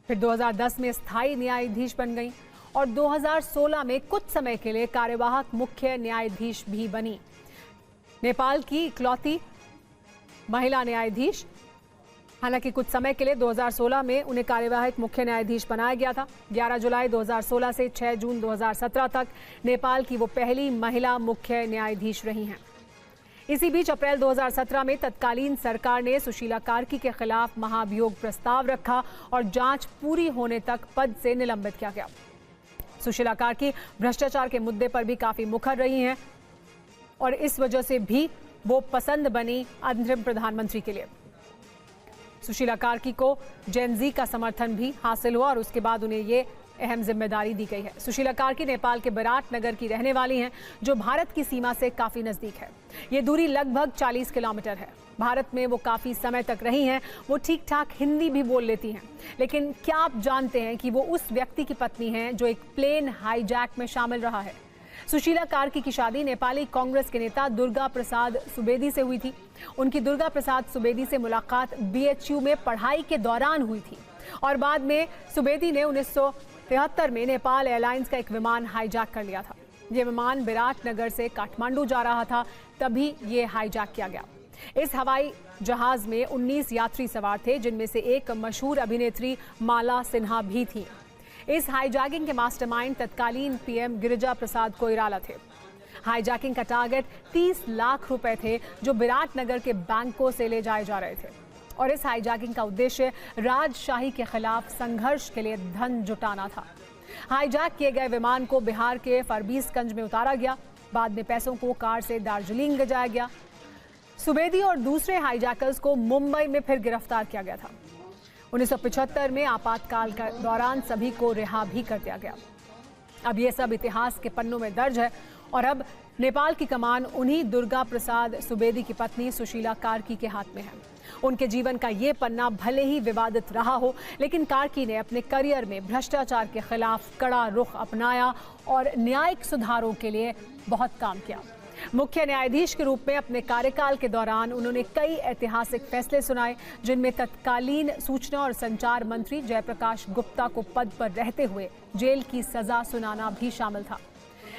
फिर 2010 में स्थायी न्यायाधीश बन गई और 2016 में कुछ समय के लिए कार्यवाहक मुख्य न्यायाधीश भी बनी। नेपाल की इकलौती महिला न्यायाधीश। हालांकि कुछ समय के लिए 2016 में उन्हें कार्यवाहक मुख्य न्यायाधीश बनाया गया था। 11 जुलाई 2016 से 6 जून 2017 तक नेपाल की वो पहली महिला मुख्य न्यायाधीश रही हैं। इसी बीच अप्रैल 2017 में तत्कालीन सरकार ने सुशीला कार्की के खिलाफ महाभियोग प्रस्ताव रखा और जांच पूरी होने तक पद से निलंबित किया गया। सुशीला कार्की भ्रष्टाचार के मुद्दे पर भी काफी मुखर रही हैं और इस वजह से भी वो पसंद बनी अंतरिम प्रधानमंत्री के लिए। सुशीला कार्की को जेन ज़ी का समर्थन भी हासिल हुआ और उसके बाद उन्हें ये अहम जिम्मेदारी दी गई है। सुशीला कार्की नेपाल के विराटनगर की रहने वाली हैं, जो भारत की सीमा से काफी नजदीक है। ये दूरी लगभग 40 किलोमीटर है। भारत में वो काफी समय तक रही हैं। वो ठीक ठाक हिंदी भी बोल लेती हैं। लेकिन क्या आप जानते हैं कि वो उस व्यक्ति की पत्नी हैं जो एक प्लेन हाईजैक में शामिल रहा है? सुशीला कार्की की शादी नेपाली कांग्रेस के नेता दुर्गा प्रसाद सुवेदी से हुई थी। उनकी दुर्गा प्रसाद सुवेदी से मुलाकात BHU में पढ़ाई के दौरान हुई थी और बाद में सुवेदी ने 1973 में नेपाल एयरलाइंस का एक विमान हाईजैक कर लिया था। ये विमान विराटनगर से काठमांडू जा रहा था, तभी ये हाईजैक किया गया। इस हवाई जहाज में 19 यात्री सवार थे, जिनमें से एक मशहूर अभिनेत्री माला सिन्हा भी थी। इस हाईजैकिंग के मास्टरमाइंड तत्कालीन PM गिरिजा प्रसाद कोइराला थे। हाईजैकिंग का टारगेट 30 लाख रुपए थे, जो विराटनगर के बैंकों से ले जाए जा रहे थे और इस हाईजैकिंग का उद्देश्य राजशाही के खिलाफ संघर्ष के लिए धन जुटाना था। हाईजैक किए गए विमान को बिहार के फरबीसगंज में उतारा गया। बाद में पैसों को कार से दार्जिलिंग ले जाया गया। सुवेदी और दूसरे हाईजैकर्स को मुंबई में फिर गिरफ्तार किया गया था। 1975 में आपातकाल के दौरान सभी को रिहा भी कर दिया गया। अब ये सब इतिहास के पन्नों में दर्ज है और अब नेपाल की कमान उन्हीं दुर्गा प्रसाद सुवेदी की पत्नी सुशीला कार्की के हाथ में है। उनके जीवन का ये पन्ना भले ही विवादित रहा हो, लेकिन कार्की ने अपने करियर में भ्रष्टाचार के खिलाफ कड़ा रुख अपनाया और न्यायिक सुधारों के लिए बहुत काम किया। मुख्य न्यायाधीश के रूप में अपने कार्यकाल के दौरान उन्होंने कई ऐतिहासिक फैसले सुनाए, जिनमें तत्कालीन सूचना और संचार मंत्री जयप्रकाश गुप्ता को पद पर रहते हुए जेल की सजा सुनाना भी शामिल था।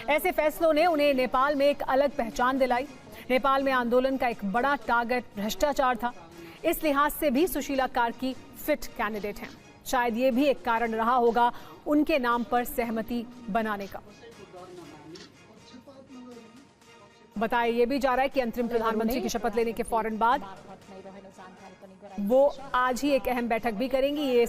ऐसे फैसलों ने उन्हें नेपाल में एक अलग पहचान दिलाई। नेपाल में आंदोलन का एक बड़ा टारगेट भ्रष्टाचार था। इस लिहाज से भी सुशीला कार्की फिट कैंडिडेट हैं। शायद ये भी एक कारण रहा होगा उनके नाम पर सहमति बनाने का। बताया ये भी जा रहा है कि अंतरिम प्रधानमंत्री की शपथ लेने के फौरन बाद वो आज ही एक अहम बैठक भी करेंगी। ये